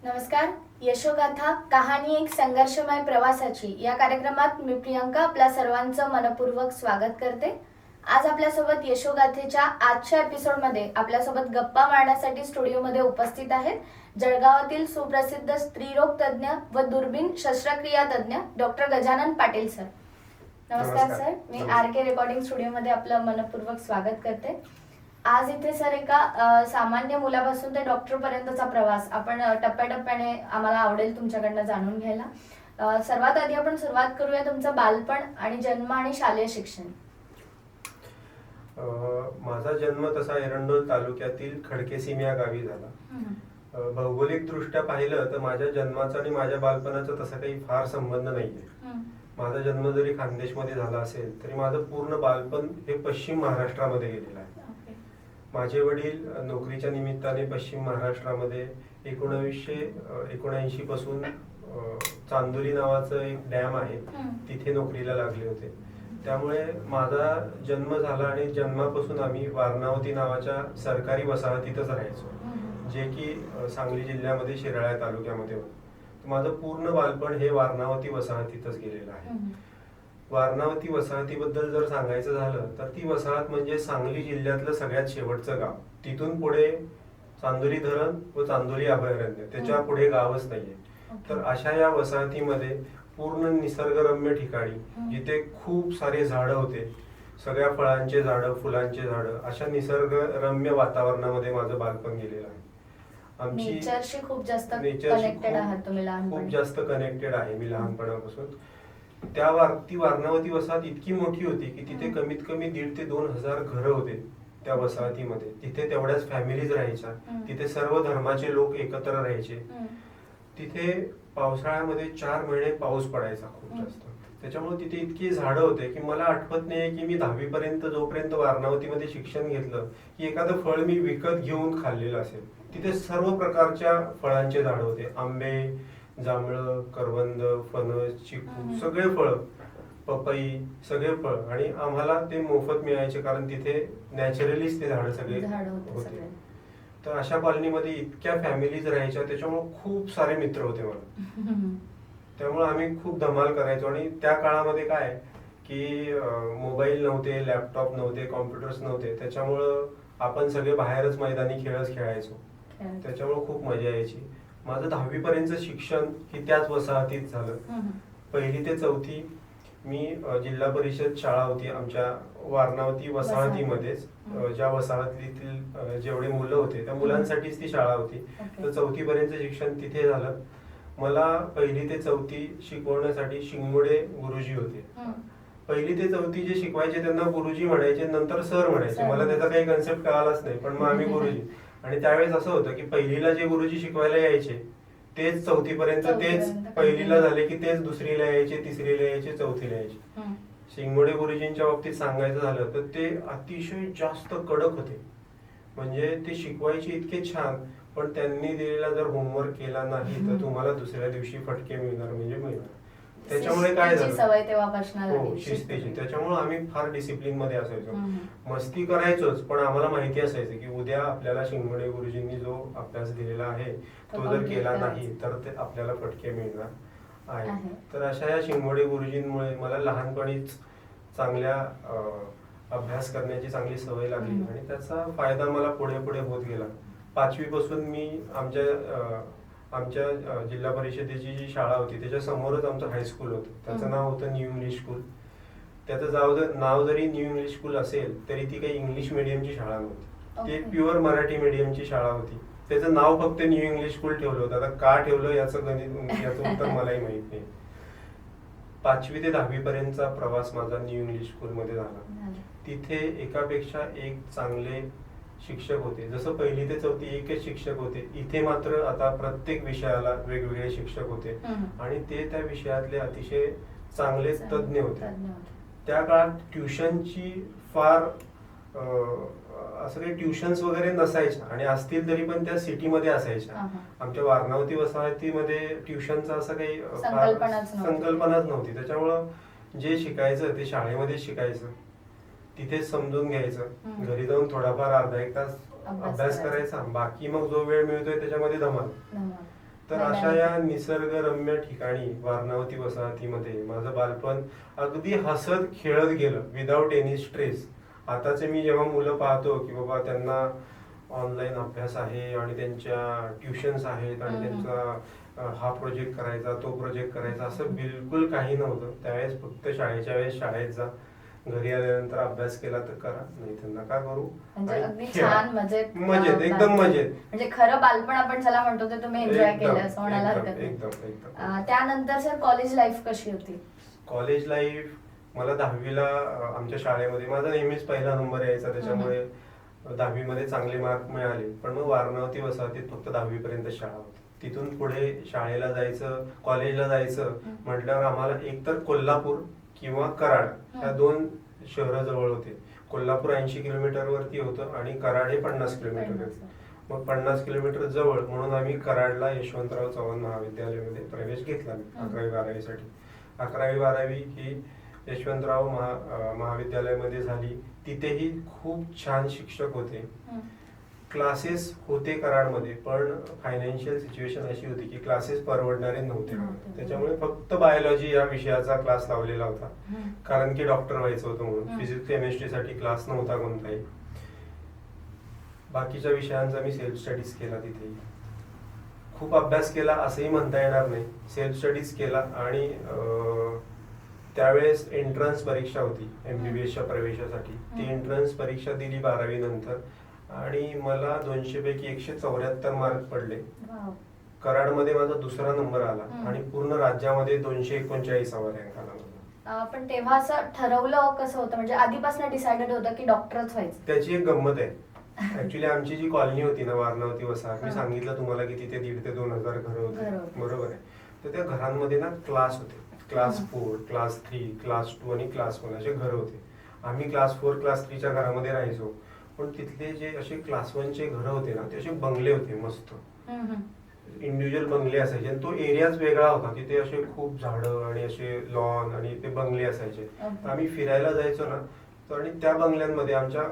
नमस्कार. यशोगाथा कहाणी एक संघर्षमय प्रवासाची या कार्यक्रमात मी प्रियंका आपल्या सर्वांचं मनपूर्वक स्वागत करते. आज आपल्यासोबत यशोगाथेच्या आजच्या एपिसोडमध्ये आपल्यासोबत गप्पा मारण्यासाठी स्टुडिओमध्ये उपस्थित आहेत जळगावातील सुप्रसिद्ध स्त्रीरोग तज्ज्ञ व दुर्बीण शस्त्रक्रिया तज्ज्ञ डॉक्टर गजानन पाटील सर. नमस्कार सर. मी RK रेकॉर्डिंग स्टुडिओमध्ये आपलं मनपूर्वक स्वागत करते. आज इथे सर एका सामान्य मुलापासून ते डॉक्टर पर्यंतचा प्रवास आपण टप्प्याटप्प्याने आम्हाला आवडेल तुमच्याकडनं जाणून घ्यायला. सर्वात आधी आपण सुरुवात करूया तुमचं बालपण आणि जन्म आणि शालेय शिक्षण. माझा जन्म तसा एरंडोल तालुक्यातील खडकेसीम या गावी झाला. भौगोलिक दृष्ट्या पाहिलं तर माझ्या जन्माचा आणि माझ्या बालपणाचा तसा काही फार संबंध नाहीये. माझा जन्म जरी खानदेशमध्ये झाला असेल तरी माझं पूर्ण बालपण हे पश्चिम महाराष्ट्रामध्ये गेलेलं आहे. माझे वडील नोकरीच्या निमित्ताने पश्चिम महाराष्ट्रामध्ये 1979 पासून चांदोली नावाचं एक डॅम आहे तिथे नोकरीला लागले होते. त्यामुळे माझा जन्म झाला आणि जन्मापासून आम्ही वारणावती नावाच्या सरकारी वसाहतीतच राहायचो, जे की सांगली जिल्ह्यामध्ये शिराळा तालुक्यामध्ये होतं. माझं पूर्ण बालपण हे वारणावती वसाहतीतच गेलेलं आहे. वारणावती वसाहतीबद्दल जर सांगायचं झालं तर ती वसाहत म्हणजे सांगली जिल्ह्यातलं सगळ्यात शेवटचं गाव. तिथून पुढे चांदोली धरण व चांदोली अभयारण्य, त्याच्या पुढे गावच नाहीये. तर अशा या वसाहतीमध्ये पूर्ण निसर्गरम्य ठिकाणी जिथे खूप सारे झाडं होते, सगळ्या फळांचे झाडं, फुलांचे झाडं, अशा निसर्गरम्य वातावरणामध्ये माझं बालपण गेलेलं आहे. नेचरशी खूप जास्त कनेक्टेड आहात तुम्ही लहानपणी. खूप जास्त कनेक्टेड आहे मी लहानपणापासून. ती वारणावती वसाहत इतकी मोठी होती की तिथे कमीत कमी 1,500 ते 2,000 घरं होते त्या वसाहतीमध्ये. तिथे तेवढ्याच फॅमिलीज राहायच्या. तिथे सर्व धर्माचे लोक एकत्र राहायचे. तिथे पावसाळ्यामध्ये 4 महिने पाऊस पडायचा खूप जास्त. त्याच्यामुळे तिथे इतकी झाडं होते की मला आठवत नाही की मी 10वी पर्यंत जोपर्यंत वारणावतीमध्ये शिक्षण घेतलं की एखादं फळ मी विकत घेऊन खाल्लेलं असेल. तिथे सर्व प्रकारच्या फळांचे झाडं होते. आंबे, जांभळं, करवंद, फणस, चिकू, सगळे फळ, पपई, सगळे फळ, आणि आम्हाला ते मोफत मिळायचे कारण तिथे नॅचरलीच ते झाड सगळे होते. तर अशा कॉलनीमध्ये इतक्या फॅमिलीज राहायच्या, त्याच्यामुळे खूप सारे मित्र होते मला. त्यामुळे आम्ही खूप धमाल करायचो. आणि त्या काळामध्ये काय की मोबाईल नव्हते, लॅपटॉप नव्हते, कॉम्प्युटर्स नव्हते, त्याच्यामुळं आपण सगळे बाहेरच मैदानी खेळच खेळायचो. त्याच्यामुळे खूप मजा यायची. माझं 10वी पर्यंत शिक्षण ही त्याच वसाहतीत झालं. 1ली ते 4थी मी जिल्हा परिषद शाळा होती आमच्या वारणावती वसाहतीमध्येच. ज्या वसाहतीतील जेवढे मुलं होते त्या मुलांसाठीच ती शाळा होती. तर 4थी पर्यंत शिक्षण तिथे झालं. मला 1ली ते 4थी शिकवण्यासाठी शिंगोडे गुरुजी होते. 1ली ते 4थी जे शिकवायचे त्यांना गुरुजी म्हणायचे, नंतर सर म्हणायचे. मला त्याचा काही कन्सेप्ट कळालाच नाही, पण मग आम्ही गुरुजी. आणि त्यावेळेस असं होतं की 1लीला जे गुरुजी शिकवायला यायचे तेच 4थी पर्यंत, तेच 1लीला झाले की तेच 2रीला यायचे, 3रीला यायचे, 4थीला यायचे. शिंगोडे गुरुजींच्या बाबतीत सांगायचं झालं तर ते अतिशय जास्त कडक होते. म्हणजे ते शिकवायचे इतके छान, पण त्यांनी दिलेला जर होमवर्क केला नाही तर तुम्हाला दुसऱ्या दिवशी फटके मिळणार म्हणजे मिळणार. त्याच्यामुळे काय झालं, हो, शिस्तीची. त्याच्यामुळे आम्ही फार डिसिप्लिन मध्ये असायचो. मस्ती करायचोच, पण आम्हाला माहिती असायचं की उद्या आपल्याला शिंगोडे गुरुजींनी जो अभ्यास दिलेला आहे तो जर केला नाही तर ते आपल्याला फटके मिळणार आहे. तर अशा या शिंगोडे गुरुजींमुळे मला लहानपणीच चांगल्या अभ्यास करण्याची चांगली सवय लागली आणि त्याचा फायदा मला पुढे पुढे होत गेला. 5वी पासून मी आमच्या जिल्हा परिषदेची जी शाळा होती त्याच्या समोरच आमचं हायस्कूल होतं. त्याचं नाव होतं न्यू इंग्लिश स्कूल. त्याचं नाव जरी न्यू इंग्लिश स्कूल असेल तरी ती काही इंग्लिश मिडियमची शाळा नव्हती. ती प्युअर मराठी मिडियमची शाळा होती. त्याचं नाव फक्त न्यू इंग्लिश स्कूल ठेवलं होतं. आता का ठेवलं याचं उत्तर मलाही माहित नाही. 5वी ते 10वी पर्यंतचा प्रवास माझा न्यू इंग्लिश स्कूलमध्ये झाला. तिथे एकापेक्षा एक चांगले शिक्षक होते. जसं 1ली ते 4थी एकच शिक्षक होते, इथे मात्र आता प्रत्येक विषयाला वेगवेगळे शिक्षक होते आणि ते त्या विषयातले अतिशय चांगले तज्ज्ञ होते. त्या काळात ट्युशनची फार असं काही ट्युशन्स वगैरे नसायच्या, आणि असतील तरी पण त्या सिटीमध्ये असायच्या. आमच्या वारणावती वसाहतीमध्ये ट्युशनचा असं काही संकल्पनाच नव्हती. त्याच्यामुळं जे शिकायचं ते शाळेमध्ये शिकायचं, तिथेच समजून घ्यायचं. घरी जाऊन थोडाफार अर्धा एक तास अभ्यास करायचा, बाकी मग जो वेळ मिळतोय त्याच्यामध्ये धमाल. तर अशा या निसर्गरम्य ठिकाणी वारणावती वसाहतीमध्ये माझं बालपण अगदी हसत खेळत गेलं विदाऊट एनी स्ट्रेस. आताचे मी जेव्हा मुलं पाहतो की बाबा त्यांना ऑनलाईन अभ्यास आहे आणि त्यांच्या ट्युशन्स आहेत आणि त्यांचा हा प्रोजेक्ट करायचा तो प्रोजेक्ट करायचा, असं बिलकुल काही नव्हतं त्यावेळेस. फक्त शाळेच्या वेळेस शाळेत जा, घरी आल्यानंतर अभ्यास केला तर करा, नाही तर नका करू. म्हणजे अगदी छान मजेत मजेत, एकदम मजेत. म्हणजे खरं बालपण आपण ज्याला म्हणतो ते तुम्ही एन्जॉय केलं असं म्हणायला हरकत नाही. एकदम. त्यानंतर सर कॉलेज लाईफ कशी होती? कॉलेज लाईफ मला 10वीला आमच्या शाळेमध्ये माझा नेहमीच पहिला नंबर यायचा, त्याच्यामुळे 10वीमध्ये चांगले मार्क मिळाले. पण मग वारणावती वसाहतीत फक्त 10वी पर्यंत शाळा होती. तिथून पुढे शाळेला जायचं, कॉलेजला जायचं म्हटल्यावर आम्हाला एकतर कोल्हापूर किंवा कराड ह्या 2 शहरं जवळ होते. कोल्हापूर 80 किलोमीटर वरती होतं आणि कराड हे 50 किलोमीटर होतं. मग 50 किलोमीटर जवळ म्हणून आम्ही कराडला यशवंतराव चव्हाण महाविद्यालयामध्ये प्रवेश घेतला 11वी-12वी साठी. 11वी-12वी ही यशवंतराव महाविद्यालयामध्ये झाली. तिथेही खूप छान शिक्षक होते. क्लासेस होते कराडमध्ये, पण फायनान्शियल सिच्युएशन अशी होती की क्लासेस परवडणारे नव्हते. त्याच्यामुळे फक्त बायोलॉजी या विषयाचा क्लास लावलेला होता, कारण की डॉक्टर व्हायचं होतं म्हणून. फिजिक्स केमिस्ट्रीसाठी क्लास नव्हता कोणताही. बाकीच्या विषयांचा मी सेल्फ स्टडीज केला. तिथे खूप अभ्यास केला असंही म्हणता येणार नाही, सेल्फ स्टडीज केला. आणि त्यावेळेस एंट्रन्स परीक्षा होती MBBSच्या प्रवेशासाठी. ती एंट्रन्स परीक्षा दिली 12वी नंतर आणि मला 200 पैकी 174 मार्क पडले. कराडमध्ये माझा 2रा नंबर आला आणि पूर्ण राज्यामध्ये 239वा रँक आला. पण तेव्हा असं ठरवलं कसं होतं, म्हणजे आधीपासून डिसाइडेड होतं की डॉक्टरच व्हायचं? त्याची एक गंमत आहे. ऍक्च्युली आमची जी कॉलनी होती ना वारणावती वसाहत, मी सांगितलं तुम्हाला की तिथे 1,500 ते 2,000 घरं होती, बरोबर आहे. तर त्या घरांमध्ये ना क्लास होते. क्लास 4, क्लास 3, क्लास 2 आणि क्लास 1 असे घर होते. आम्ही क्लास 4, क्लास 3च्या घरामध्ये राहायचो. पण तिथले जे असे क्लास 1चे घर होते ना, ते असे बंगले होते मस्त, इंडिव्हिज्युअल बंगले असायचे. आणि तो एरियाच वेगळा होता. तिथे असे खूप झाडं आणि असे लॉन आणि ते बंगले असायचे. आम्ही फिरायला जायचो ना, आणि त्या बंगल्यांमध्ये आमच्या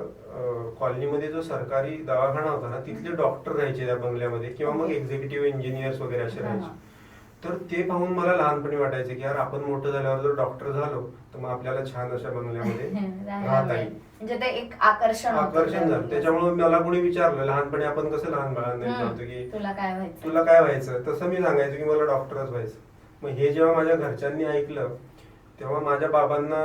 कॉलनीमध्ये जो सरकारी दवाखाना होता ना, तिथले डॉक्टर राहायचे त्या बंगल्यामध्ये, किंवा मग एक्झिक्युटिव्ह इंजिनियर्स वगैरे असे राहायचे. तर ते पाहून मला लहानपणी वाटायचे की यार आपण मोठं झाल्यावर जर डॉक्टर झालो तर मग आपल्याला छान अशा बंगल्यामध्ये राहता येईल. म्हणजे ते एक आकर्षण झालं. त्याच्यामुळे मला कोणी विचारलं लहानपणी, आपण कसं लहान बाळांना विचारतो की तुला काय व्हायचं, तसं मी सांगायचो की मला डॉक्टरच व्हायचं. मग हे जेव्हा माझ्या घरच्यांनी ऐकलं तेव्हा माझ्या बाबांना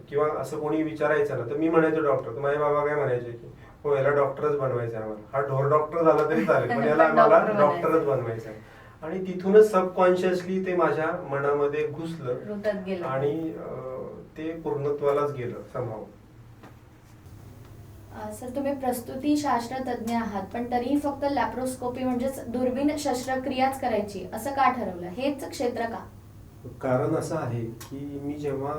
किंवा असं कोणी विचारायचं ना, तर मी म्हणायचो डॉक्टर. तर माझे बाबा काय म्हणायचे की हो याला डॉक्टरच बनवायचं आहे, आम्हाला हा ढोर डॉक्टर झाला तरी चालेल पण याला आम्हाला डॉक्टरच बनवायचं आहे. आणि तिथूनच सबकॉन्शियसली ते माझ्या मनामध्ये घुसलं आणि ते पूर्णत्वालाच गेलं समहाव. सर तुम्ही प्रस्तुती शास्त्र तज्ञ आहात, पण तरीही फक्त लॅप्रोस्कोपी म्हणजेच दुर्बीण शस्त्रक्रियाच करायची असं का ठरवलं? हेच क्षेत्र का? कारण असं आहे की मी जेव्हा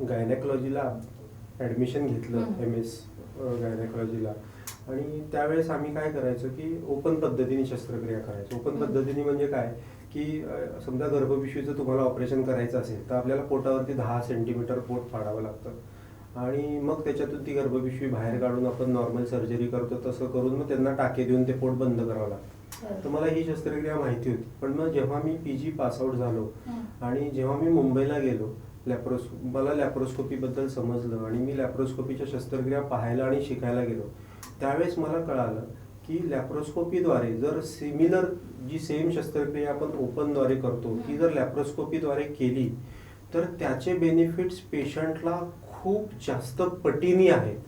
गायनेकॉलॉजीला ऍडमिशन घेतलं, MS गायनेकॉलॉजीला, आणि त्यावेळेस आम्ही काय करायचो की ओपन पद्धतीने शस्त्रक्रिया करायचो. ओपन पद्धतीने म्हणजे काय की समजा गर्भपिशवीचं तुम्हाला ऑपरेशन करायचं असेल तर आपल्याला पोटावरती 10 सेंटीमीटर पोट फाडावं लागतं आणि मग त्याच्यातून ती गर्भपिशवी बाहेर काढून आपण नॉर्मल सर्जरी करतो तसं करून मग त्यांना टाके देऊन ते पोट बंद करावं लागतं. तर मला ही शस्त्रक्रिया माहिती होती. पण मग जेव्हा मी PG पासआउट झालो आणि जेव्हा मी मुंबईला गेलो, मला लॅप्रोस्कोपी बद्दल समजलं आणि मी लॅप्रोस्कोपीच्या शस्त्रक्रिया पाहायला आणि शिकायला गेलो, त्यावेळेस मला कळालं की लॅप्रोस्कोपीद्वारे जर सिमिलर जी सेम शस्त्रक्रिया आपण ओपनद्वारे करतो ती जर लॅप्रोस्कोपीद्वारे केली तर त्याचे बेनिफिट्स पेशंटला खूप जास्त पटीने आहेत.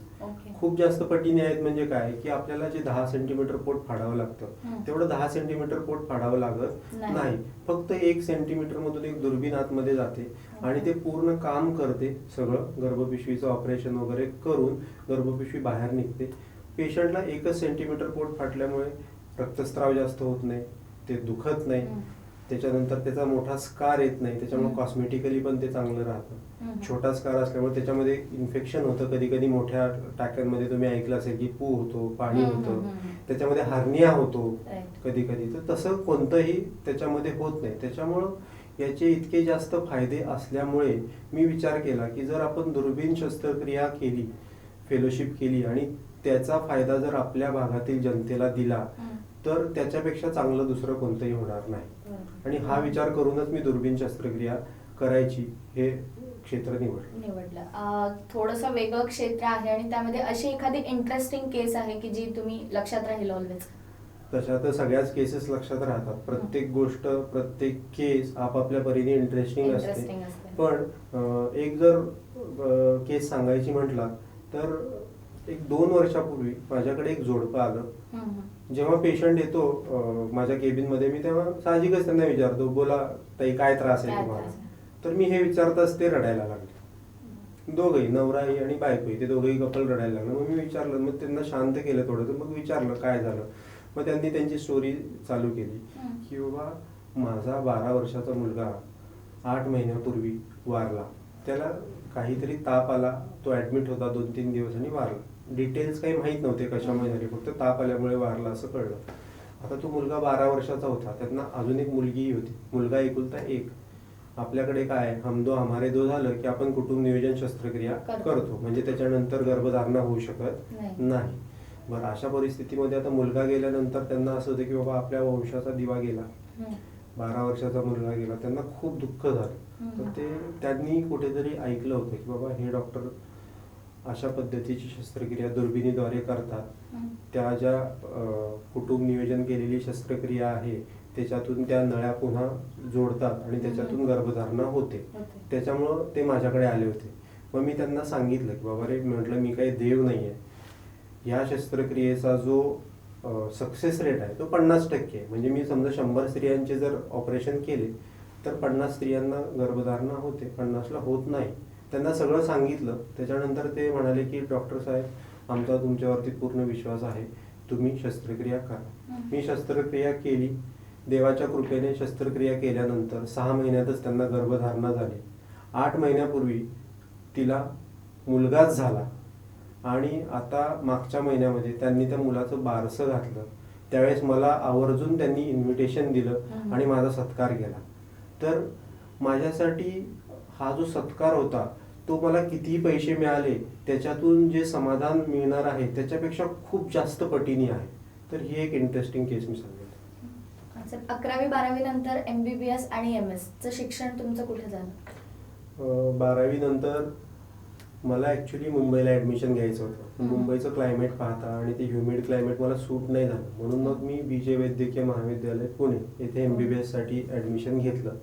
खूप जास्त पटीने आहेत म्हणजे काय की आपल्याला जे 10 सेंटीमीटर पोट फाडावं लागतं तेवढं 10 सेंटीमीटर पोट फाडावं लागत नाही. फक्त 1 सेंटीमीटर मधून एक दुर्बीण आतमध्ये जाते आणि ते पूर्ण काम करते सगळं, गर्भपिशवीचं ऑपरेशन वगैरे करून गर्भपिशवी बाहेर निघते. पेशंटला 1च सेंटीमीटर पोट फाटल्यामुळे रक्तस्राव जास्त होत नाही, ते दुखत नाही, त्याच्यानंतर त्याचा मोठा स्कार येत नाही, त्याच्यामुळे कॉस्मेटिकली पण ते चांगलं राहतं. छोटा स्कार असल्यामुळे त्याच्यामध्ये इन्फेक्शन होतं. कधी कधी मोठ्या टाक्यांमध्ये तुम्ही ऐकलं असेल की पू होतो, पाणी होतं, त्याच्यामध्ये हार्निया होतो कधी कधी. तर तसं कोणतंही त्याच्यामध्ये होत नाही. त्याच्यामुळं याचे इतके जास्त फायदे असल्यामुळे मी विचार केला की जर आपण दुर्बीण शस्त्रक्रिया केली, फेलोशिप केली आणि त्याचा फायदा जर आपल्या भागातील जनतेला दिला तर त्याच्यापेक्षा चांगलं दुसरं कोणतंही होणार नाही. आणि हा विचार करूनच मी दुर्बीण शस्त्रक्रिया करायची हे क्षेत्र निवडलं. थोडंसं वेगळं क्षेत्र आहे आणि त्यामध्ये अशी एखादी इंटरेस्टिंग केस आहे की जी तुम्ही लक्षात राहील ऑलवेज? तशा तर सगळ्याच केसेस लक्षात राहतात. प्रत्येक गोष्ट, प्रत्येक केस आपापल्या परीने इंटरेस्टिंग असते. पण एक जर केस सांगायची म्हटला तर एक 2 वर्षापूर्वी माझ्याकडे एक जोडपं आलं. जेव्हा पेशंट येतो माझ्या केबिन मध्ये, मी तेव्हा साहजिकच त्यांना विचारतो, बोला ताई काय त्रास आहे तुम्हाला? तर मी हे विचारताच ते रडायला लागले. दोघंही, नवराही आणि बायकोही, ते दोघंही कपल रडायला लागलं. मग मी विचारलं, मग त्यांना शांत केलं थोडं. मग विचारलं काय झालं. मग त्यांनी त्यांची स्टोरी चालू केली की बाबा माझा 12 वर्षाचा मुलगा 8 महिन्यापूर्वी वारला. त्याला काहीतरी ताप आला, तो ऍडमिट होता 2-3 दिवस आणि वारला. डिटेल्स काही माहीत नव्हते कशामुळे झाले, फक्त ताप आल्यामुळे वारला असं कळलं. आता तो मुलगा 12 वर्षाचा होता, त्यांना अजून एक मुलगीही होती. मुलगा एकुलता एक. आपल्याकडे काय हम दो हमारे दो झालं की आपण कुटुंब नियोजन शस्त्रक्रिया करतो, म्हणजे त्याच्यानंतर गर्भधारणा होऊ शकत नाही. बरं, अशा परिस्थितीमध्ये आता मुलगा गेल्यानंतर त्यांना असं होतं की बाबा आपल्या वंशाचा दिवा गेला, 12 वर्षाचा मुलगा गेला. त्यांना खूप दुःख झालं. तर ते त्यांनी कुठेतरी ऐकलं होतं की बाबा हे डॉक्टर अशा पद्धतीची शस्त्रक्रिया दुर्बिणीद्वारे करतात. त्या ज्या कुटुंब नियोजन केलेली शस्त्रक्रिया आहे त्याच्यातून त्या नळ्या पुन्हा जोडतात आणि त्याच्यातून गर्भधारणा होते. त्याच्यामुळं ते माझ्याकडे आले होते. मग मी त्यांना सांगितलं की बाबा रे, म्हटलं मी काही देव नाहीये. या शस्त्रक्रियेचा जो सक्सेस रेट आहे तो 50% आहे. म्हणजे मी समजा 100 स्त्रियांचे जर ऑपरेशन केले तर 50 स्त्रियांना गर्भधारणा होते, 50ला होत नाही. त्यांना सगळं सांगितलं. त्याच्यानंतर ते म्हणाले की डॉक्टर साहेब आमचा तुमच्यावरती पूर्ण विश्वास आहे, तुम्ही शस्त्रक्रिया करा. मी शस्त्रक्रिया केली. देवाच्या कृपेने शस्त्रक्रिया केल्यानंतर 6 महिन्यातच त्यांना गर्भधारणा झाली. 8 महिन्यापूर्वी तिला मुलगाच झाला. आणि आता मागच्या महिन्यामध्ये त्यांनी त्या मुलाचं बारसं घातलं. त्यावेळेस मला आवर्जून त्यांनी इन्व्हिटेशन दिलं आणि माझा सत्कार केला. तर माझ्यासाठी हा जो सत्कार होता तो मला कितीही पैसे मिळाले त्याच्यातून जे समाधान मिळणार आहे त्याच्यापेक्षा खूप जास्त पटीने आहे. तर ही एक इंटरेस्टिंग केस मी सांगेन. 11वी-12वी नंतर MBBS आणि MS चं शिक्षण तुमचं कुठे झालं? 12वी नंतर मला ऍक्च्युली मुंबईला ऍडमिशन घ्यायचं होतं. मुंबईचं क्लायमेट पाहता आणि ते ह्युमिड क्लायमेट मला सूट नाही झालं, म्हणून मग मी BJ वैद्यकीय महाविद्यालय पुणे येथे MBBS साठी ऍडमिशन घेतलं.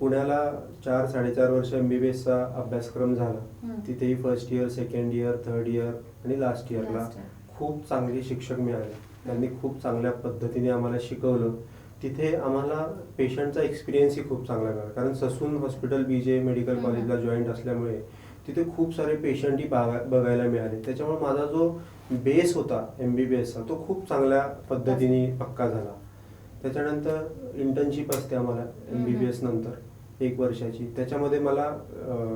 पुण्याला 4-4.5 वर्ष MBBS चा अभ्यासक्रम झाला. तिथेही first year, second year, third year आणि लास्ट इयरला खूप चांगले शिक्षक मिळाले. त्यांनी खूप चांगल्या पद्धतीने आम्हाला शिकवलं. तिथे आम्हाला पेशंटचा एक्सपिरियन्सही खूप चांगला मिळाला, कारण ससून हॉस्पिटल BJ मेडिकल कॉलेजला जॉईंट असल्यामुळे तिथे खूप सारे पेशंटही बघायला मिळाले. त्याच्यामुळे माझा जो बेस होता MBBSचा तो खूप चांगल्या पद्धतीने पक्का झाला. त्याच्यानंतर इंटर्नशिप असते आम्हाला MBBS नंतर 1 वर्षाची. त्याच्यामध्ये मला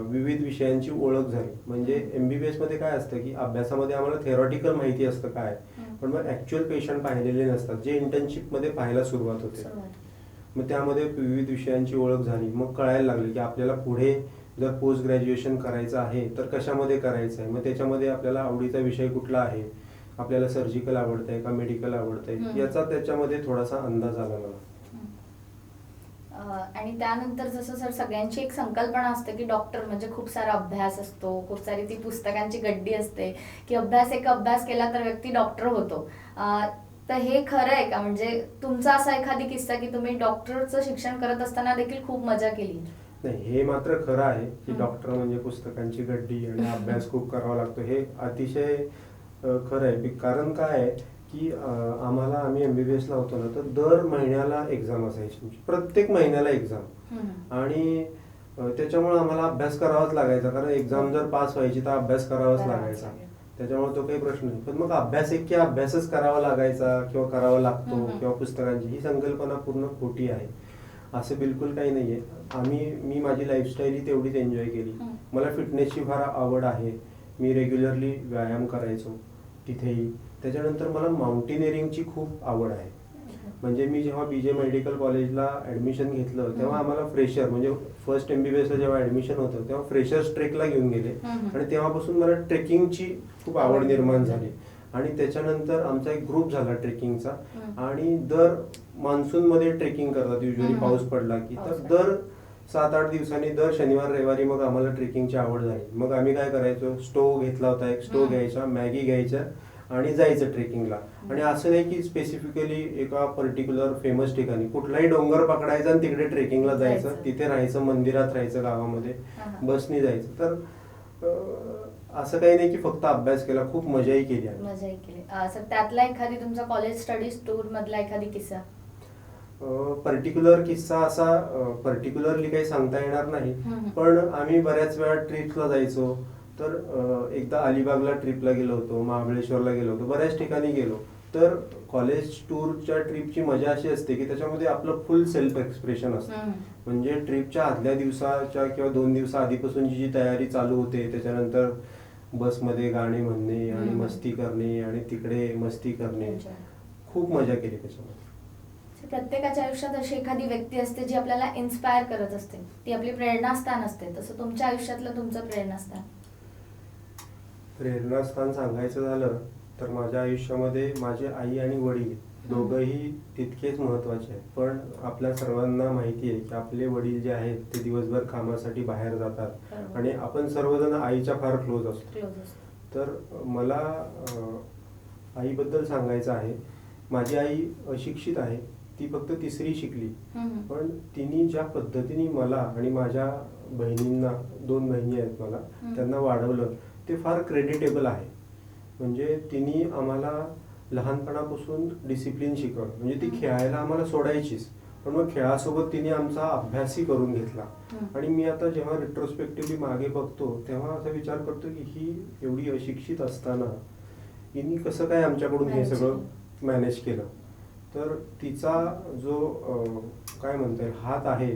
विविध विषयांची ओळख झाली. म्हणजे MBBS मध्ये काय असतं की अभ्यासामध्ये आम्हाला थेरॉटिकल माहिती असतं काय, पण मग ऍक्च्युअल पेशंट पाहिलेले नसतात, जे इंटर्नशिप मध्ये पाहायला सुरुवात होते. मग त्यामध्ये विविध विषयांची ओळख झाली. मग कळायला लागले की आपल्याला पुढे जर पोस्ट ग्रॅज्युएशन करायचं आहे तर कशामध्ये करायचं आहे. मग त्याच्यामध्ये आपल्याला आवडीचा विषय कुठला आहे, आपल्याला सर्जिकल आवडतंय का मेडिकल आवडतंय, याचा त्याच्यामध्ये थोडासा अंदाज आला मला. आणि त्यानंतर जसं सर सगळ्यांची एक संकल्पना असते की डॉक्टर म्हणजे खूप सारा अभ्यास असतो, खूप सारी ती पुस्तकांची गड्डी असते की अभ्यास केला तर व्यक्ती डॉक्टर होतो. तर हे खरं आहे का? म्हणजे तुमचा असा एखादी किस्सा की तुम्ही डॉक्टरचं शिक्षण करत असताना देखील खूप मजा केली? नाही, हे मात्र खरं आहे की डॉक्टर म्हणजे पुस्तकांची गड्डी आणि अभ्यास खूप करावा लागतो. हे अतिशय खरं आहे. कारण काय आहे की आम्ही MBBS ला होतो ना, तर दर महिन्याला एक्झाम असायची, प्रत्येक महिन्याला एक्झाम. आणि त्याच्यामुळे आम्हाला अभ्यास करावाच लागायचा, कारण एक्झाम जर पास व्हायची तर अभ्यास करावाच लागायचा. त्याच्यामुळे तो काही प्रश्न नाही. पण मग अभ्यासच करावा लागायचा किंवा करावा लागतो किंवा पुस्तकांची, ही संकल्पना पूर्ण खोटी आहे. असं बिलकुल काही नाहीये. मी माझी लाईफस्टाईल तेवढीच एन्जॉय केली. मला फिटनेसची फार आवड आहे. मी रेग्युलरली व्यायाम करायचो तिथेही. त्याच्यानंतर मला माउंटेनिअरिंगची खूप आवड आहे. म्हणजे मी जेव्हा BJ मेडिकल कॉलेजला ऍडमिशन घेतलं तेव्हा आम्हाला फ्रेशर, म्हणजे फर्स्ट MBBS ला जेव्हा ऍडमिशन होतं तेव्हा फ्रेशर्स ट्रेकला घेऊन गेले आणि तेव्हापासून मला ट्रेकिंगची खूप आवड निर्माण झाली. आणि त्याच्यानंतर आमचा एक ग्रुप झाला ट्रेकिंगचा. आणि दर मान्सून मध्ये ट्रेकिंग करतात युजली, पाऊस पडला की. तर दर 7-8 दिवसांनी दर शनिवार रविवारी मग आम्हाला ट्रेकिंगची आवड झाली. मग आम्ही काय करायचो, स्टोव घेतला होता, एक स्टोव घ्यायचा, मॅगी घ्यायच्या आणि जायचं ट्रेकिंगला. आणि असं नाही की स्पेसिफिकली एका पर्टिक्युलर फेमस ठिकाणी, कुठलाही डोंगर पकडायचा आणि तिकडे ट्रेकिंगला जायचं, तिथे राहायचं, मंदिरात राहायचं, गावामध्ये बसनी जायचं. तर असं काही नाही की फक्त अभ्यास केला, खूप मजाही केली. मजाही केली. त्यातला एखादी तुमचा कॉलेज स्टडीज टूर मधला एखादी किस्सा? पर्टिक्युलर किस्सा असा पर्टिक्युलरली काही सांगता येणार नाही, पण आम्ही बऱ्याच वेळा ट्रिपला जायचो. तर एकदा अलिबागला ट्रिपला गेलो होतो, महाबळेश्वरला गेलो होतो, बऱ्याच ठिकाणी गेलो. तर कॉलेज टूरच्या ट्रिपची मजा अशी असते की त्याच्यामध्ये आपलं फुल सेल्फ एक्सप्रेशन असतं. म्हणजे ट्रिपच्या आदल्या दिवसाच्या किंवा 2 दिवसा आधीपासून जी तयारी चालू होते, त्याच्यानंतर बसमध्ये गाणे म्हणणे आणि मस्ती करणे आणि तिकडे मस्ती करणे, खूप मजा केली त्याच्यामध्ये. प्रत्येकाच्या आयुष्यात अशी एखादी व्यक्ती असते जी आपल्याला इन्स्पायर करत असते, ती आपली प्रेरणास्थान असते. तसं तुमच्या आयुष्यातलं तुमचं प्रेरणास्थान? प्रेरणास्थान सांगायचं झालं तर माझ्या आयुष्यामध्ये माझे आई आणि वडील दोघंही तितकेच महत्वाचे आहेत. पण आपल्या सर्वांना माहिती आहे की आपले वडील जे आहेत ते दिवसभर कामासाठी बाहेर जातात आणि आपण सर्वजण आईच्या फार क्लोज असतो. तर मला आईबद्दल सांगायचं आहे. माझी आई अशिक्षित आहे, ती फक्त 3री शिकली, पण तिने ज्या पद्धतीने मला आणि माझ्या बहिणींना, 2 बहिणी आहेत मला, त्यांना वाढवलं ते फार क्रेडिटेबल आहे. म्हणजे तिने आम्हाला लहानपणापासून डिसिप्लिन शिकवलं. म्हणजे ती खेळायला आम्हाला सोडायचीच, पण मग खेळासोबत तिने आमचा अभ्यासही करून घेतला. आणि मी आता जेव्हा रिट्रोस्पेक्टिव्हली मागे बघतो तेव्हा असा विचार करतो की ही एवढी अशिक्षित असताना हिने कसं काय आमच्याकडून हे सगळं मॅनेज केलं. तर तिचा जो काय म्हणता येईल हात आहे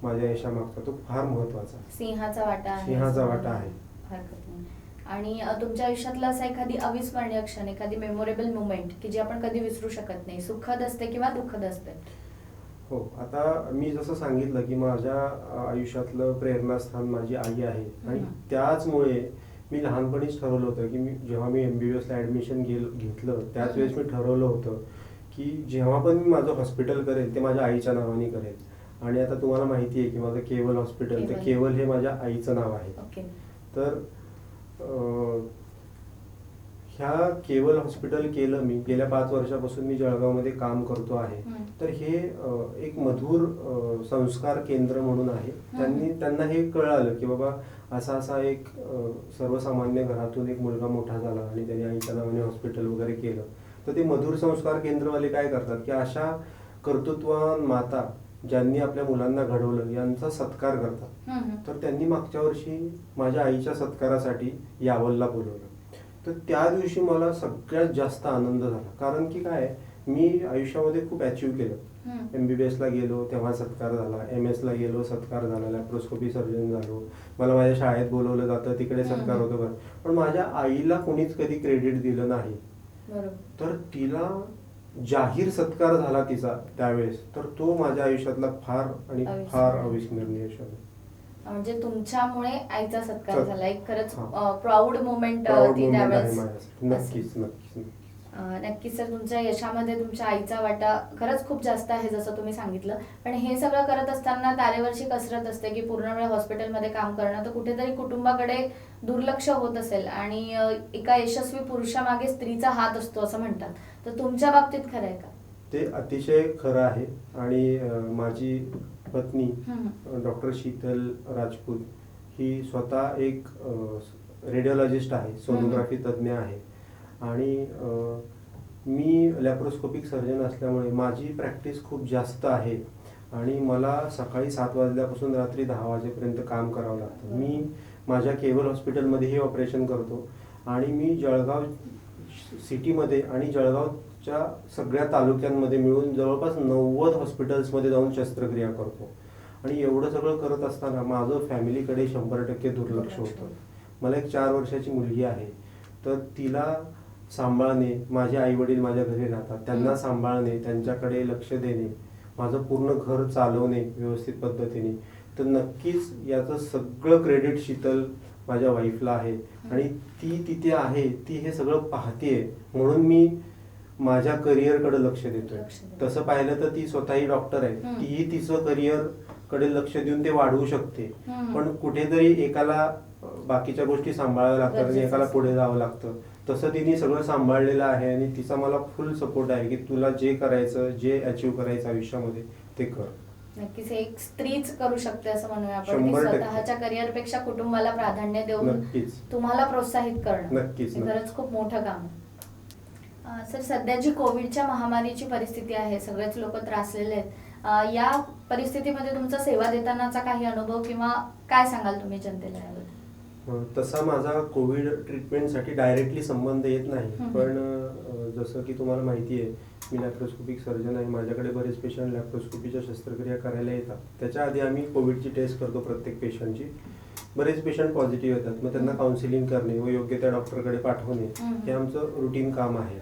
माझ्या यशामागचा, तो फार महत्वाचा. सिंहाचा वाटा आहे. हरकत नाही. आणि तुमच्या आयुष्यातला असा एखादी अविस्मरणीय क्षण, एखादी मेमोरेबल मुमेंट की जी आपण कधी विसरू शकत नाही, सुखद असते किंवा दुःखद असते? हो, आता मी जसं सांगितलं की माझ्या आयुष्यातलं प्रेरणास्थान माझी आई आहे. आणि त्याचमुळे मी लहानपणीच ठरवलं होतं की जेव्हा मी MBBS ला ऍडमिशन घेतलं त्याच वेळेस मी ठरवलं होतं की जेव्हा पण मी माझं हॉस्पिटल करेल ते माझ्या आईच्या नावाने करेल. आणि आता तुम्हाला माहिती आहे की माझं केवल हॉस्पिटल, ते केवल हे माझ्या आईचं नाव आहे. तर ह्या केवल हॉस्पिटल केलं मी. गेल्या 5 वर्षापासून मी जळगावमध्ये काम करतो आहे. तर हे एक मधुर संस्कार केंद्र म्हणून आहे. त्यांना हे कळालं की बाबा असा एक सर्वसामान्य घरातून एक मुलगा मोठा झाला आणि त्याने आईच्या नावाने हॉस्पिटल वगैरे केलं. तर ते मधुर संस्कार केंद्रवाले काय करतात की अशा कर्तृत्ववान माता ज्यांनी आपल्या मुलांना घडवलं यांचा सत्कार करतात. तर त्यांनी मागच्या वर्षी माझ्या आईच्या सत्कारासाठी यावलला बोलवलं. तर त्या दिवशी मला सगळ्यात जास्त आनंद झाला. कारण की काय, मी आयुष्यामध्ये खूप अचीव्ह केलं. MBBS ला गेलो तेव्हा सत्कार झाला, MS ला गेलो सत्कार झाला, लॅप्रोस्कोपी सर्जन झालो, मला माझ्या शाळेत बोलवलं जातं तिकडे सत्कार होतो. बरं, पण माझ्या आईला कोणीच कधी क्रेडिट दिलं नाही. तर तिला जाहीर सत्कार झाला तिचा त्यावेळेस, तर तो माझ्या आयुष्यातला फार अविस्मरणीय क्षण. म्हणजे तुमच्यामुळे आईचा सत्कार झाला, एक खरंच प्राऊड मोमेंट ती त्यावेळेस. नक्कीच सर, तुमच्या यशामध्ये तुमच्या आईचा वाटा खरंच खूप जास्त आहे जसं तुम्ही सांगितलं. पण हे सगळं करत असताना तारेवरची कसरत असते की पूर्ण वेळ हॉस्पिटलमध्ये काम करणं, तर कुठेतरी कुटुंबाकडे दुर्लक्ष होत असेल आणि एका यशस्वी पुरुषामागे स्त्रीचा हात असतो असं म्हणतात. तर तुमच्या बाबतीत खरं आहे का? ते अतिशय खरं आहे. आणि माझी पत्नी डॉक्टर शीतल राजपूत ही स्वतः एक रेडिओलॉजिस्ट आहे, सोनोग्राफी तज्ज्ञ आहे. आणि मी लॅप्रोस्कोपिक सर्जन असल्यामुळे माझी प्रॅक्टिस खूप जास्त आहे आणि मला सकाळी 7 वाजल्यापासून रात्री 10 वाजेपर्यंत काम करावं लागतं. मी माझ्या केवल हॉस्पिटलमध्येही ऑपरेशन करतो आणि मी जळगाव सिटीमध्ये आणि जळगावच्या सगळ्या तालुक्यांमध्ये मिळून जवळपास 90 हॉस्पिटल्समध्ये जाऊन शस्त्रक्रिया करतो. आणि एवढं सगळं करत असताना माझं फॅमिलीकडे 100% दुर्लक्ष होतं. मला एक 4 वर्षाची मुलगी आहे, तर तिला सांभाळणे, माझे आई वडील माझ्या घरी राहतात, त्यांना सांभाळणे, त्यांच्याकडे लक्ष देणे, माझं पूर्ण घर चालवणे व्यवस्थित पद्धतीने. तर नक्कीच याचं सगळं क्रेडिट शीतल माझ्या वाईफला आहे आणि ती तिथे आहे, ती हे सगळं पाहतेय म्हणून मी माझ्या करिअरकडे लक्ष देतोय. तसं पाहिलं तर ती स्वतःही डॉक्टर आहे, तीही तिचं करिअर कडे लक्ष देऊन ते वाढवू शकते. पण कुठेतरी एकाला बाकीच्या गोष्टी सांभाळाव्या लागतात आणि एकाला पुढे जावं लागतं. तसं तिने सगळं सांभाळलेलं आहे आणि तिचा मला फुल सपोर्ट आहे की तुला जे करायचं, जे अचीव्ह करायचं आयुष्यामध्ये ते कर. नक्कीच एक स्त्रीच करू शकते असं म्हणूया आपण, की 100% स्वतःच्या करिअर पेक्षा कुटुंबाला प्राधान्य देऊन नक्कीच तुम्हाला प्रोत्साहित करणं नक्कीच हे खरंच खूप मोठं काम आहे. सर, सध्या जी कोविडच्या महामारीची परिस्थिती आहे, सगळेच लोक त्रासलेले आहेत, या परिस्थितीमध्ये तुमचा सेवा देतानाचा काही अनुभव किंवा काय सांगाल तुम्ही जनतेला याबद्दल? तसा माझा कोविड ट्रीटमेंटसाठी डायरेक्टली संबंध येत नाही, पण जसं की तुम्हाला माहिती आहे मी लॅप्रोस्कोपिक सर्जन आहे. माझ्याकडे बरेच पेशंट लॅप्रोस्कोपीच्या शस्त्रक्रिया करायला येतात. त्याच्या आधी आम्ही कोविडची टेस्ट करतो प्रत्येक पेशंटची. बरेच पेशंट पॉझिटिव्ह येतात, मग त्यांना काउन्सिलिंग करणे व योग्य त्या डॉक्टरकडे पाठवणे हे आमचं रुटीन काम आहे.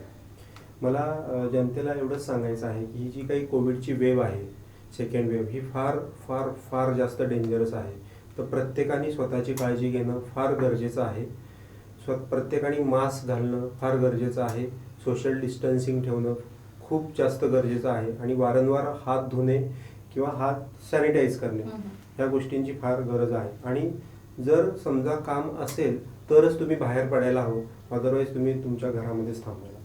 मला जनतेला एवढंच सांगायचं आहे की ही जी काही कोविडची वेव्ह आहे, सेकंड वेव्ह, ही फार फार फार जास्त डेंजरस आहे. तर प्रत्येकाने स्वतःची काळजी घेणं फार गरजेचं आहे. प्रत्येकाने मास्क घालणं फार गरजेचं आहे. सोशल डिस्टन्सिंग ठेवणं खूप जास्त गरजेचं आहे आणि वारंवार हात धुणे किंवा हात सॅनिटाईज करणे ह्या गोष्टींची फार गरज आहे. आणि जर समजा काम असेल तरच तुम्ही बाहेर पडायला हवं, अदरवाईज तुम्ही तुमच्या घरामध्येच थांबायला.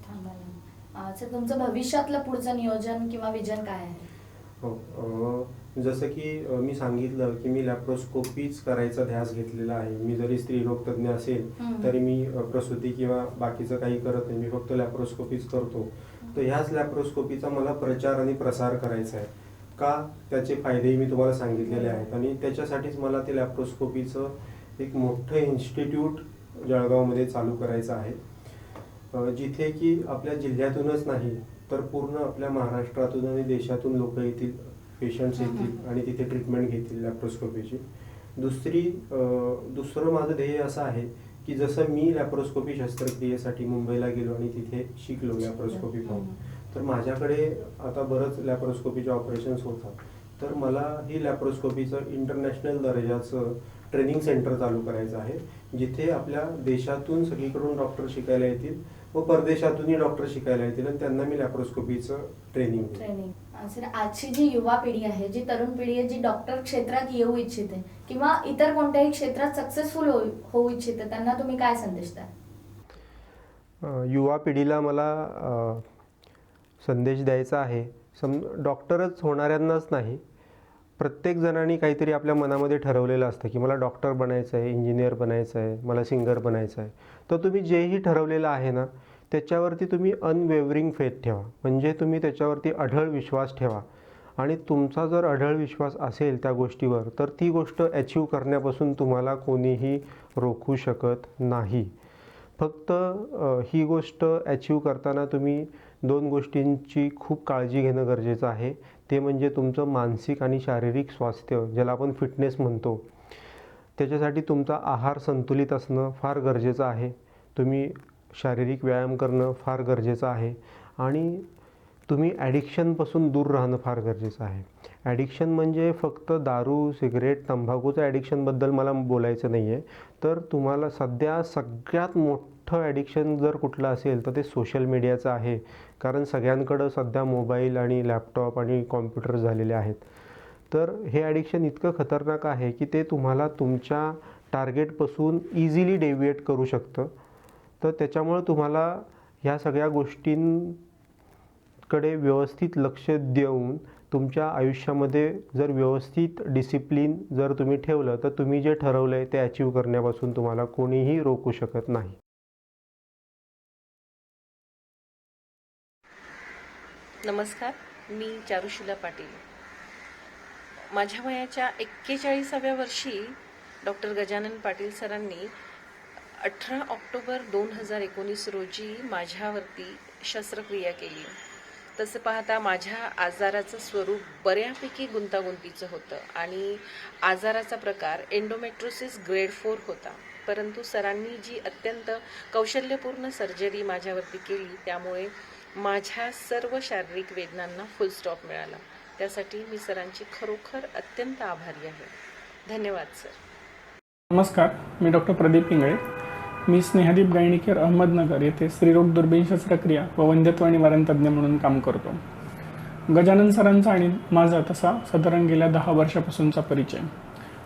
सर, तुमचं भविष्यातलं पुढचं नियोजन किंवा विजन काय आहे? जसं की मी सांगितलं की मी लॅप्रोस्कोपीच करायचा ध्यास घेतलेला आहे. मी जरी स्त्रीरोग तज्ञ असेल तरी मी प्रसूती किंवा बाकीचं काही करत नाही, मी फक्त लॅप्रोस्कोपीच करतो. तर ह्याच लॅप्रोस्कोपीचा मला प्रचार आणि प्रसार करायचा आहे. का? त्याचे फायदेही मी तुम्हाला सांगितलेले आहेत आणि त्याच्यासाठीच मला ते लॅप्रोस्कोपीचं एक मोठं इन्स्टिट्यूट जळगावमध्ये चालू करायचं आहे, जिथे की आपल्या जिल्ह्यातूनच नाही तर पूर्ण आपल्या महाराष्ट्रातून आणि देशातून लोक येतील, पेशंट्स येतील आणि तिथे ट्रीटमेंट घेतील लॅप्रोस्कोपीची. दुसरं माझं ध्येय असं आहे की जसं मी लॅप्रोस्कोपी शस्त्रक्रियेसाठी मुंबईला गेलो आणि तिथे शिकलो लॅप्रोस्कोपी पाहून, तर माझ्याकडे आता बरंच लॅप्रोस्कोपीचे ऑपरेशन्स होतात. तर मला ही लॅप्रोस्कोपीचं इंटरनॅशनल दर्जाचं ट्रेनिंग सेंटर चालू करायचं आहे, जिथे आपल्या देशातून सगळीकडून डॉक्टर शिकायला येतील व परदेशातूनही डॉक्टर शिकायला येतील आणि त्यांना मी लॅप्रोस्कोपीचं ट्रेनिंग. सर, आजची जी युवा पिढी आहे, जी तरुण पिढी आहे, जी डॉक्टर क्षेत्रात येऊ इच्छिते किंवा इतर कोणत्याही क्षेत्रात सक्सेसफुल होऊ इच्छिते, त्यांना तुम्ही काय संदेश द्याल? युवा पिढीला मला संदेश द्यायचा आहे, डॉक्टरच होणाऱ्यांनाच नाही, प्रत्येक जणांनी काहीतरी आपल्या मनामध्ये ठरवलेलं असतं की मला डॉक्टर बनायचं आहे, इंजिनियर बनायचं आहे, मला सिंगर बनायचं आहे. तर तुम्ही जेही ठरवलेलं आहे ना त्याच्यावरती तुम्ही अनवेवरिंग फेथ ठेवा, म्हणजे तुम्ही त्याच्यावरती अढळ विश्वास ठेवा. आणि तुमचा जर अढळ विश्वास असेल त्या गोष्टीवर तर ती गोष्ट अचीव करण्यापासून तुम्हाला कोणीही रोखू शकत नाही. फक्त ही गोष्ट अचीव करताना तुम्ही 2 गोष्टींची खूप काळजी घेणं गरजेचं आहे. ते म्हणजे तुमचं मानसिक आणि शारीरिक स्वास्थ्य, ज्याला आपण फिटनेस म्हणतो. त्याच्यासाठी तुमचा आहार संतुलित असणं फार गरजेचं आहे. तुम्ही शारीरिक व्यायाम करणं फार गरजेचं आहे आणि तुम्ही ॲडिक्शनपासून दूर राहणं फार गरजेचं आहे. ॲडिक्शन म्हणजे फक्त दारू, सिगरेट, तंबाखूचं ॲडिक्शनबद्दल मला बोलायचं नाही आहे. तर तुम्हाला सध्या सगळ्यात मोठं ॲडिक्शन जर कुठलं असेल तर ते सोशल मीडियाचं आहे. कारण सगळ्यांकडं सध्या मोबाईल आणि लॅपटॉप आणि कॉम्प्युटर झालेले आहेत. तर हे ॲडिक्शन इतकं खतरनाक आहे की ते तुम्हाला तुमच्या टार्गेटपासून इझिली डेव्हिएट करू शकतं. तर त्याच्यामुळं तुम्हाला ह्या सगळ्या गोष्टींकडे व्यवस्थित लक्ष देऊन तुमच्या आयुष्यामध्ये जर व्यवस्थित डिसिप्लिन जर तुम्ही ठेवलं तर तुम्ही जे ठरवलं आहे ते अचीव करण्यापासून तुम्हाला कोणीही रोखू शकत नाही. नमस्कार, मी चारुशिला पाटील. माझ्या वयाच्या 41व्या वर्षी डॉक्टर गजानन पाटील सरांनी 18 ऑक्टोबर 2019 रोजी माझ्यावरती शस्त्रक्रिया केली. तसं पाहता माझ्या आजाराचं स्वरूप बऱ्यापैकी गुंतागुंतीचं होतं आणि आजाराचा प्रकार एंडोमेट्रोसिस ग्रेड 4 होता. परंतु सरांनी जी अत्यंत कौशल्यपूर्ण सर्जरी माझ्यावरती केली त्यामुळे माझ्या सर्व शारीरिक वेदनांना फुल स्टॉप मिळाला. त्यासाठी मी सरांची खरोखर अत्यंत आभारी आहे. धन्यवाद सर. नमस्कार, मी डॉक्टर प्रदीप इंगळे. मी स्नेहदीप गायणीकेर अहमदनगर येथे स्त्रीरोग दुर्बीण शस्त्रक्रिया व वंध्यत्व निवारण तज्ज्ञ म्हणून काम करतो. गजानन सरांचा आणि माझा तसा साधारण गेल्या 10 वर्षापासूनचा परिचय,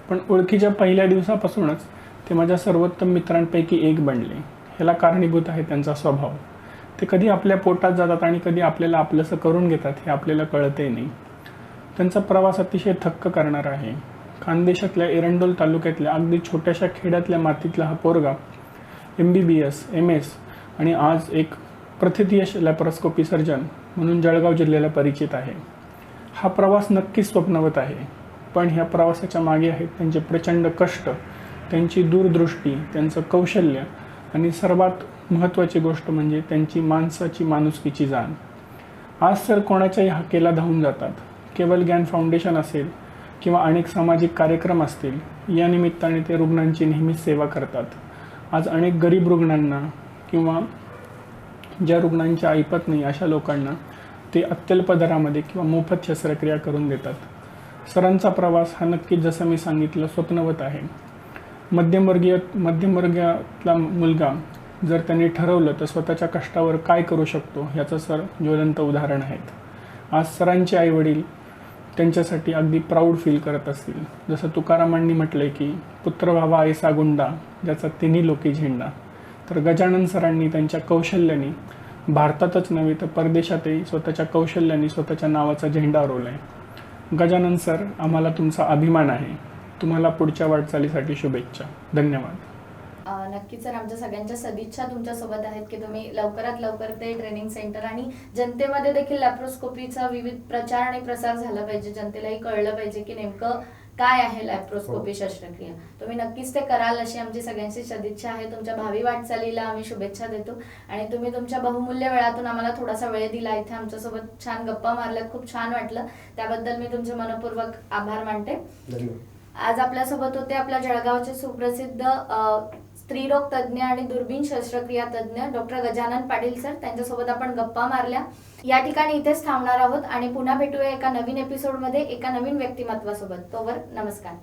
पण ओळखीच्या पहिल्या दिवसापासूनच ते माझ्या सर्वोत्तम मित्रांपैकी एक बनले. ह्याला कारणीभूत आहे त्यांचा स्वभाव. ते कधी आपल्या पोटात जातात आणि कधी आपल्याला आपलंसं करून घेतात हे आपल्याला कळतही नाही. त्यांचा प्रवास अतिशय थक्क करणारा आहे. खानदेशातल्या एरंडोल तालुक्यातल्या अगदी छोट्याशा खेड्यातल्या मातीतला हा पोरगा MBBS, MS आणि आज एक प्रथितयश लॅप्रोस्कोपी सर्जन म्हणून जळगाव जिल्ह्याला परिचित आहे. हा प्रवास नक्कीच स्वप्नवत आहे, पण ह्या प्रवासाच्या मागे आहेत त्यांचे प्रचंड कष्ट, त्यांची दूरदृष्टी, त्यांचं कौशल्य आणि सर्वात महत्त्वाची गोष्ट म्हणजे त्यांची माणसाची माणुसकीची जाण. आज सर कोणाच्याही हाकेला धावून जातात. केवल ज्ञान फाउंडेशन असेल किंवा अनेक सामाजिक कार्यक्रम असतील, या निमित्ताने ते रुग्णांची नेहमीच सेवा करतात. आज अनेक गरीब रुग्णांना किंवा ज्या रुग्णांच्या ऐपत नाही अशा लोकांना ते अत्यल्प दरामध्ये किंवा मोफत शस्त्रक्रिया करून देतात. सरांचा प्रवास हा नक्कीच जसं मी सांगितलं स्वप्नवत आहे. मध्यमवर्गीयातला मुलगा जर त्यांनी ठरवलं तर स्वतःच्या कष्टावर काय करू शकतो ह्याचं सर ज्वलंत उदाहरण आहेत. आज सरांचे आईवडील त्यांच्यासाठी अगदी प्राऊड फील करत असतील. जसं तुकारामांनी म्हटलंय की पुत्र व्हावा ऐसा गुंडा ज्याचा तिन्ही लोकी झेंडा. तर गजानन सरांनी त्यांच्या कौशल्याने भारतातच नव्हे तर परदेशातही स्वतःच्या कौशल्याने स्वतःच्या नावाचा झेंडा रोवलाय. गजानन सर, आम्हाला तुमचा अभिमान आहे. तुम्हाला पुढच्या वाटचालीसाठी शुभेच्छा. धन्यवाद. नक्कीच सर, आमच्या सगळ्यांच्या सदिच्छा तुमच्यासोबत आहेत की तुम्ही लवकरात लवकर ते ट्रेनिंग सेंटर आणि जनतेमध्ये देखील लॅप्रोस्कोपीचा विविध प्रचार आणि प्रसार झाला पाहिजे. जनतेलाही कळलं पाहिजे की नेमकं काय आहे लॅप्रोस्कोपी शस्त्रक्रिया. तुम्ही नक्कीच ते कराल अशी आमची सगळ्यांची सदिच्छा आहे. तुमच्या भावी वाटचालीला आम्ही शुभेच्छा देतो आणि तुम्ही तुमच्या बहुमूल्य वेळातून आम्हाला थोडासा वेळ दिला, इथे आमच्यासोबत छान गप्पा मारल्यात, खूप छान वाटलं. त्याबद्दल मी तुमचे मनपूर्वक आभार मानते. धन्यवाद. आज आपल्यासोबत होते आपल्या जळगावचे सुप्रसिद्ध स्त्रीरोग तज्ज्ञ आणि दुर्बीण शस्त्रक्रिया तज्ज्ञ डॉक्टर गजानन पाटील सर. त्यांच्यासोबत आपण गप्पा मारल्या. या ठिकाणी इथेच थांबणार आहोत आणि पुन्हा भेटूया एका नवीन एपिसोडमध्ये एका नवीन व्यक्तिमत्वासोबत. तोवर नमस्कार.